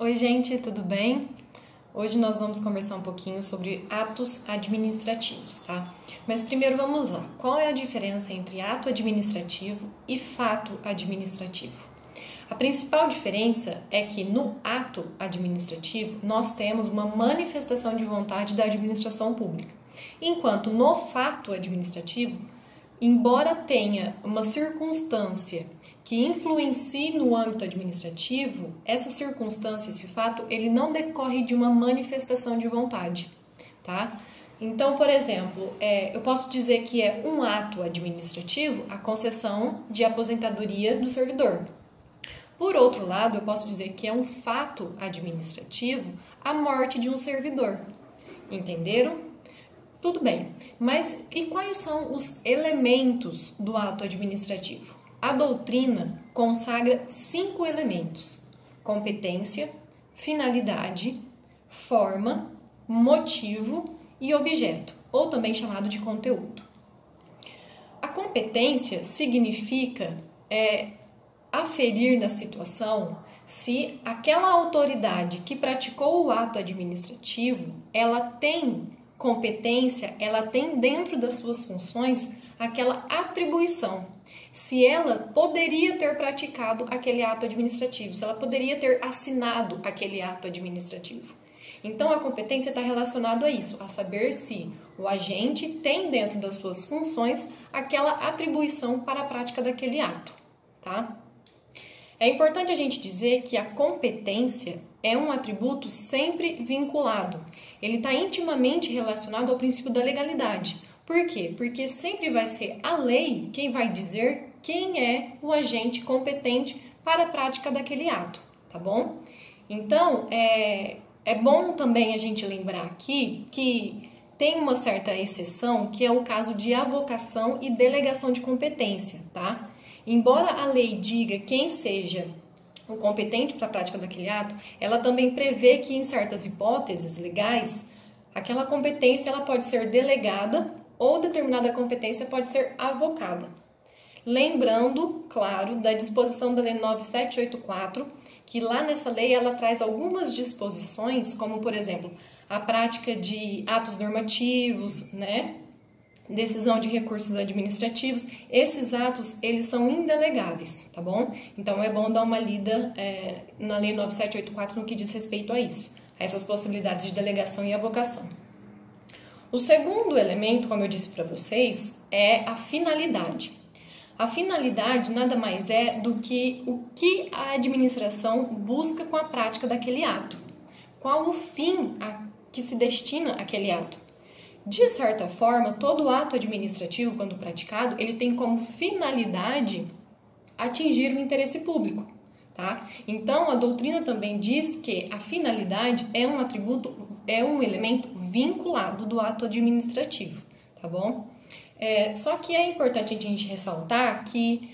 Oi, gente, tudo bem? Hoje nós vamos conversar um pouquinho sobre atos administrativos, tá? Mas primeiro vamos lá. Qual é a diferença entre ato administrativo e fato administrativo? A principal diferença é que no ato administrativo nós temos uma manifestação de vontade da administração pública, enquanto no fato administrativo, embora tenha uma circunstância que influencie no âmbito administrativo, essa circunstância, esse fato, ele não decorre de uma manifestação de vontade, tá? Então, por exemplo, eu posso dizer que é um ato administrativo a concessão de aposentadoria do servidor. Por outro lado, eu posso dizer que é um fato administrativo a morte de um servidor. Entenderam? Tudo bem, mas e quais são os elementos do ato administrativo? A doutrina consagra 5 elementos: competência, finalidade, forma, motivo e objeto, ou também chamado de conteúdo. A competência significa aferir na situação se aquela autoridade que praticou o ato administrativo, ela tem competência, ela tem dentro das suas funções aquela atribuição, se ela poderia ter praticado aquele ato administrativo, se ela poderia ter assinado aquele ato administrativo. Então, a competência está relacionada a isso, a saber se o agente tem dentro das suas funções aquela atribuição para a prática daquele ato, tá? É importante a gente dizer que a competência é um atributo sempre vinculado. Ele está intimamente relacionado ao princípio da legalidade. Por quê? Porque sempre vai ser a lei quem vai dizer quem é o agente competente para a prática daquele ato, tá bom? Então, é bom também a gente lembrar aqui que tem uma certa exceção, que é o caso de avocação e delegação de competência, tá? Embora a lei diga quem seja o competente para a prática daquele ato, ela também prevê que em certas hipóteses legais, aquela competência ela pode ser delegada ou determinada competência pode ser avocada. Lembrando, claro, da disposição da Lei 9784, que lá nessa lei ela traz algumas disposições, como por exemplo, a prática de atos normativos, né? Decisão de recursos administrativos, esses atos, eles são indelegáveis, tá bom? Então, é bom dar uma lida na Lei 9784 no que diz respeito a isso, a essas possibilidades de delegação e avocação. O segundo elemento, como eu disse para vocês, é a finalidade. A finalidade nada mais é do que o que a administração busca com a prática daquele ato. Qual o fim a que se destina aquele ato? De certa forma, todo ato administrativo, quando praticado, ele tem como finalidade atingir o interesse público, tá? Então, a doutrina também diz que a finalidade é um atributo, é um elemento vinculado do ato administrativo, tá bom? Só que é importante a gente ressaltar que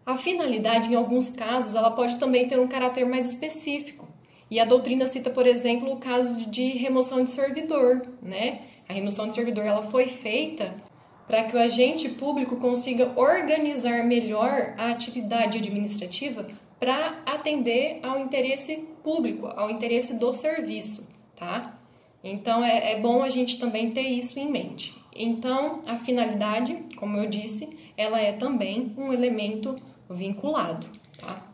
a finalidade, em alguns casos, ela pode também ter um caráter mais específico. E a doutrina cita, por exemplo, o caso de remoção de servidor, né? A remoção de servidor ela foi feita para que o agente público consiga organizar melhor a atividade administrativa para atender ao interesse público, ao interesse do serviço, tá? Então, é bom a gente também ter isso em mente. Então, a finalidade, como eu disse, ela é também um elemento vinculado, tá?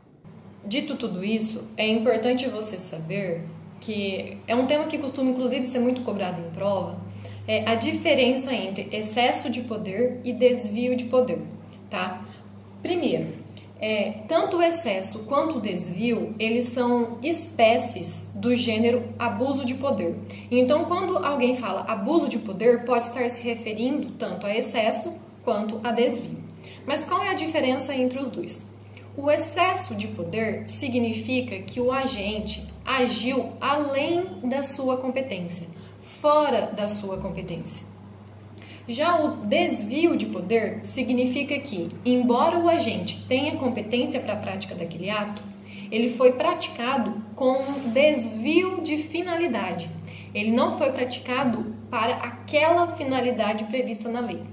Dito tudo isso, é importante você saber que é um tema que costuma, inclusive, ser muito cobrado em prova, a diferença entre excesso de poder e desvio de poder, tá? Primeiro, tanto o excesso quanto o desvio, eles são espécies do gênero abuso de poder. Então, quando alguém fala abuso de poder, pode estar se referindo tanto a excesso quanto a desvio. Mas qual é a diferença entre os dois? O excesso de poder significa que o agente agiu além da sua competência, fora da sua competência. Já o desvio de poder significa que, embora o agente tenha competência para a prática daquele ato, ele foi praticado com desvio de finalidade. Ele não foi praticado para aquela finalidade prevista na lei.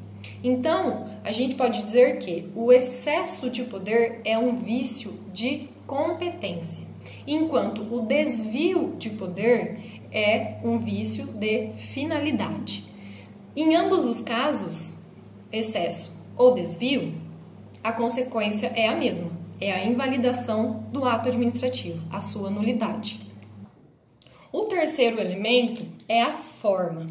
Então, a gente pode dizer que o excesso de poder é um vício de competência. enquanto o desvio de poder é um vício de finalidade. Em ambos os casos, excesso ou desvio, a consequência é a mesma, é a invalidação do ato administrativo, a sua nulidade. O terceiro elemento é a forma.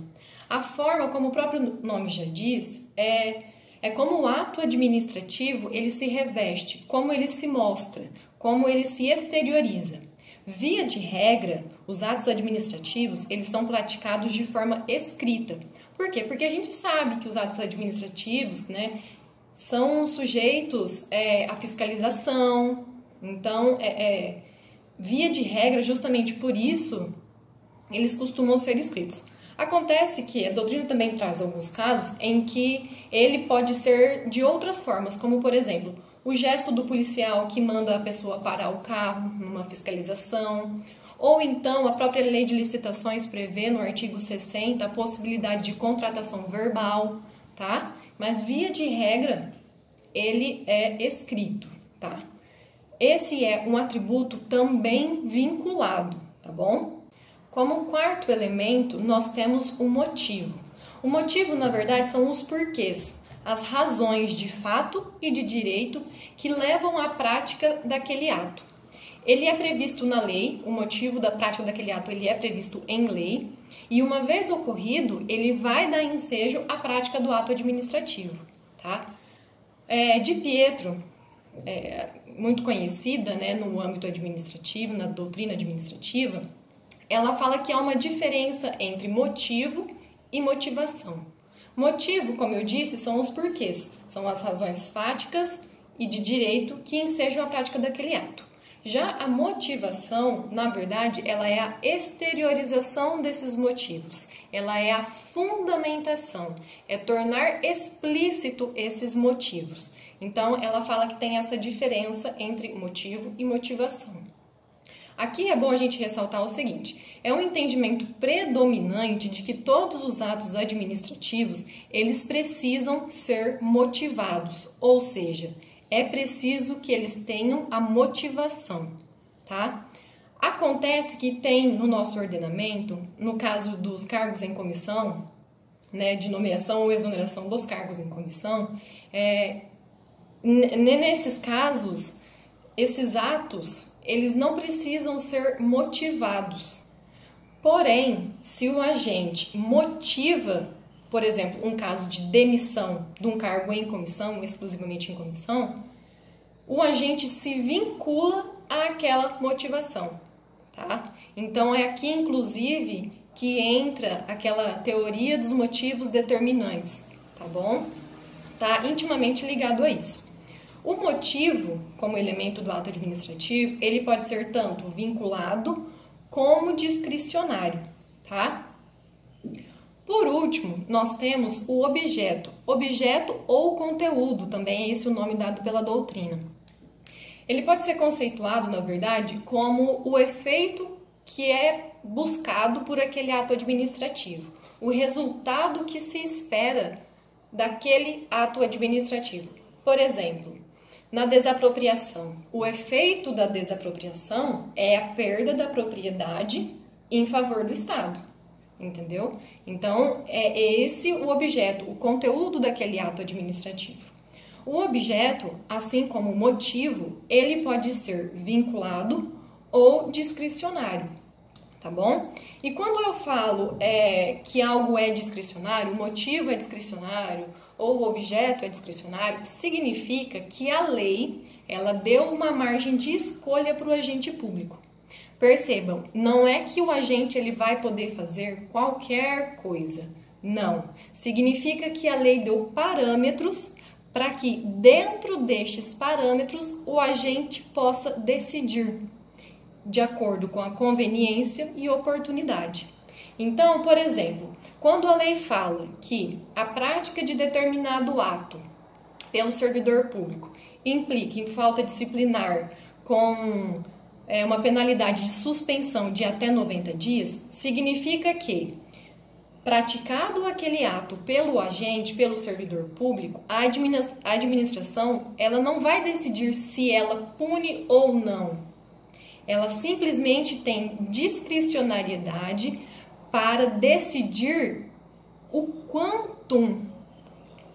A forma, como o próprio nome já diz, é como o ato administrativo ele se reveste, como ele se mostra, como ele se exterioriza. Via de regra, os atos administrativos eles são praticados de forma escrita. Por quê? Porque a gente sabe que os atos administrativos, né, são sujeitos à fiscalização. Então, via de regra, justamente por isso, eles costumam ser escritos. Acontece que a doutrina também traz alguns casos em que ele pode ser de outras formas, como, por exemplo, o gesto do policial que manda a pessoa parar o carro numa fiscalização, ou então a própria lei de licitações prevê no artigo 60 a possibilidade de contratação verbal, tá? Mas via de regra, ele é escrito, tá? Esse é um atributo também vinculado, tá bom? Como quarto elemento, nós temos o motivo. O motivo, na verdade, são os porquês, as razões de fato e de direito que levam à prática daquele ato. Ele é previsto na lei, o motivo da prática daquele ato ele é previsto em lei, e uma vez ocorrido, ele vai dar ensejo à prática do ato administrativo, tá? De Pietro, muito conhecida, né, no âmbito administrativo, na doutrina administrativa, ela fala que há uma diferença entre motivo e motivação. Motivo, como eu disse, são os porquês, são as razões fáticas e de direito que ensejam a prática daquele ato. Já a motivação, na verdade, ela é a exteriorização desses motivos, ela é a fundamentação, é tornar explícito esses motivos. Então, ela fala que tem essa diferença entre motivo e motivação. Aqui é bom a gente ressaltar o seguinte, é um entendimento predominante de que todos os atos administrativos, eles precisam ser motivados, ou seja, é preciso que eles tenham a motivação, tá? Acontece que tem no nosso ordenamento, no caso dos cargos em comissão, né, de nomeação ou exoneração dos cargos em comissão, nesses casos, esses atos, eles não precisam ser motivados. Porém, se o agente motiva, por exemplo, um caso de demissão de um cargo em comissão, exclusivamente em comissão, o agente se vincula àquela motivação, tá? Então, é aqui, inclusive, que entra aquela teoria dos motivos determinantes, tá bom? Tá intimamente ligado a isso. O motivo, como elemento do ato administrativo, ele pode ser tanto vinculado como discricionário, tá? Por último, nós temos o objeto. Objeto ou conteúdo, também é esse o nome dado pela doutrina. Ele pode ser conceituado, na verdade, como o efeito que é buscado por aquele ato administrativo, o resultado que se espera daquele ato administrativo. Por exemplo, na desapropriação, o efeito da desapropriação é a perda da propriedade em favor do Estado, entendeu? Então, é esse o objeto, o conteúdo daquele ato administrativo. O objeto, assim como o motivo, ele pode ser vinculado ou discricionário, tá bom? E quando eu falo que algo é discricionário, o motivo é discricionário, ou o objeto é discricionário, significa que a lei ela deu uma margem de escolha para o agente público. Percebam, não é que o agente ele vai poder fazer qualquer coisa. Não. Significa que a lei deu parâmetros para que dentro destes parâmetros o agente possa decidir de acordo com a conveniência e oportunidade. Então, por exemplo, quando a lei fala que a prática de determinado ato pelo servidor público implica em falta disciplinar com uma penalidade de suspensão de até 90 dias, significa que, praticado aquele ato pelo agente, pelo servidor público, a administração ela não vai decidir se ela pune ou não. Ela simplesmente tem discricionariedade para decidir o quantum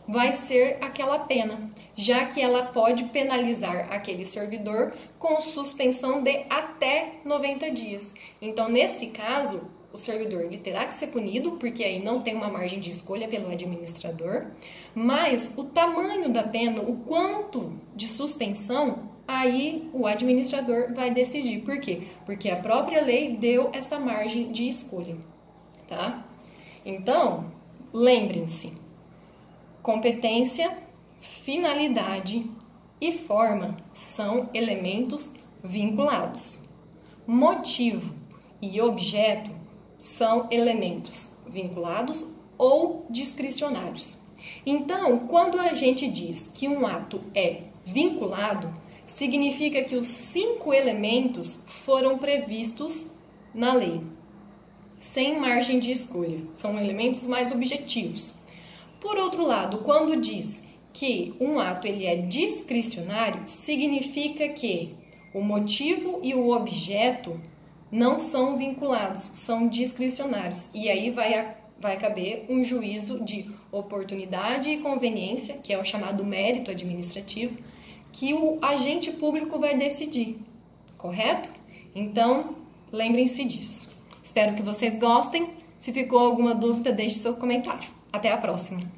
vai ser aquela pena, já que ela pode penalizar aquele servidor com suspensão de até 90 dias. Então, nesse caso, o servidor ele terá que ser punido, porque aí não tem uma margem de escolha pelo administrador, mas o tamanho da pena, o quanto de suspensão, aí o administrador vai decidir. Por quê? Porque a própria lei deu essa margem de escolha, tá? Então, lembrem-se, competência, finalidade e forma são elementos vinculados. Motivo e objeto são elementos vinculados ou discricionários. Então, quando a gente diz que um ato é vinculado, significa que os 5 elementos foram previstos na lei, sem margem de escolha. São elementos mais objetivos. Por outro lado, quando diz que um ato ele é discricionário, significa que o motivo e o objeto não são vinculados, são discricionários. E aí vai caber um juízo de oportunidade e conveniência, que é o chamado mérito administrativo, que o agente público vai decidir, correto? Então, lembrem-se disso. Espero que vocês gostem. Se ficou alguma dúvida, deixe seu comentário. Até a próxima!